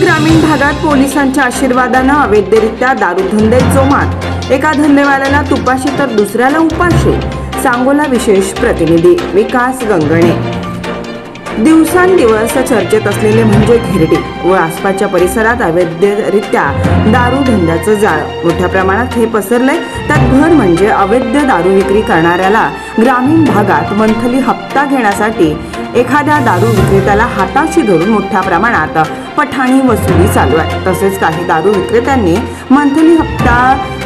ग्रामीण भागात पोलिसांच्या आशीर्वादानं अवैधरित्या दारूधंदे जोमात। एका धंदेवाल्याला तुपाशी तर दुसऱ्याला उपाशी। सांगोला विशेष प्रतिनिधी विकास गंगणे। दिवसांदिवस चर्चेत असलेले म्हणजे घेरडी व आसपासच्या परिसरात अवैधरित्या दारू धंद्याचं जाळं मोठ्या प्रमाणात हे पसरलंय। त्यात भर म्हणजे अवैध दारू विक्री करणाऱ्याला ग्रामीण भागात मंथली हप्ता घेण्यासाठी एखाद्या दारू विक्रेत्याला हाताशी धरून मोठ्या प्रमाणात पठाणी वसुली चालू आहे। तसेच काही दारू विक्रेत्यांनी मंथली हप्ता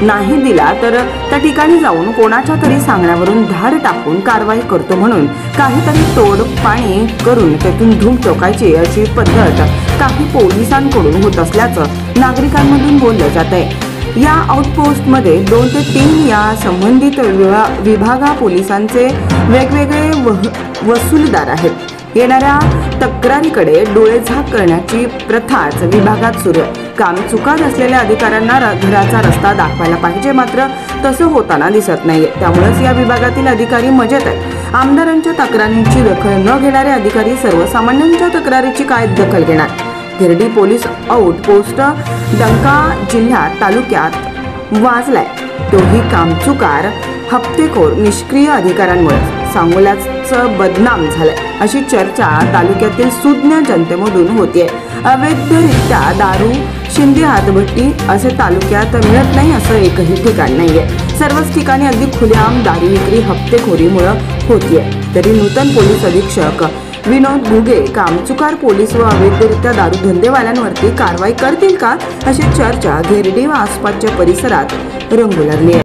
नाही दिला तर त्या ठिकाणी जाऊन कोणाच्या तरी सांगण्यावरून धाड टाकून कारवाई करतो म्हणून काहीतरी तोड पाणी करून त्यातून धूम टोकायची अशी पद्धत काही पोलिसांकडून होत असल्याचं नागरिकांमधून बोललं जात आहे। या आउटपोस्टमध्ये 2 ते 3 या संबंधित विभागा पोलिसांचे वेगवेगळे वसूलदार आहेत। येणाऱ्या तक्रारीकडे डोळेझाक करण्याची प्रथाच विभागात सुरू आहे। काम चुकात असलेल्या अधिकाऱ्यांना घराचा रस्ता दाखवायला पाहिजे, मात्र तसं होताना दिसत नाहीये। त्यामुळेच या विभागातील अधिकारी मजेत आहेत। आमदारांच्या तक्रारींची दखल न घेणारे अधिकारी सर्वसामान्यांच्या तक्रारीची काय दखल घेणार? गिरडी पोलीस आउटपोस्ट डंका जिल्ह्यात तालुक्यात वाजलाय, तोही कामचुकार हप्तेखोर निष्क्रिय अधिकाऱ्यांमुळे सांगोल्याचं बदनाम झालंय अशी चर्चा तालुक्यातील सुज्ञ जनतेमधून होतीये। अवैधरित्या दारू शिंदे हातभट्टी असे तालुक्यात मिळत नाही असं एकही ठिकाण नाहीये। सर्वच ठिकाणी अगदी खुलेआम दारू विक्री हप्तेखोरीमुळे होतीये। तरी नूतन पोलीस अधीक्षक विनोद घुगे कामचुकार पोलीस व अवैधरित्या दारू धंदेवाल्यांवरती कारवाई करतील का अशी चर्चा घेरडी व आसपासच्या परिसरात रंगू लागली आहे।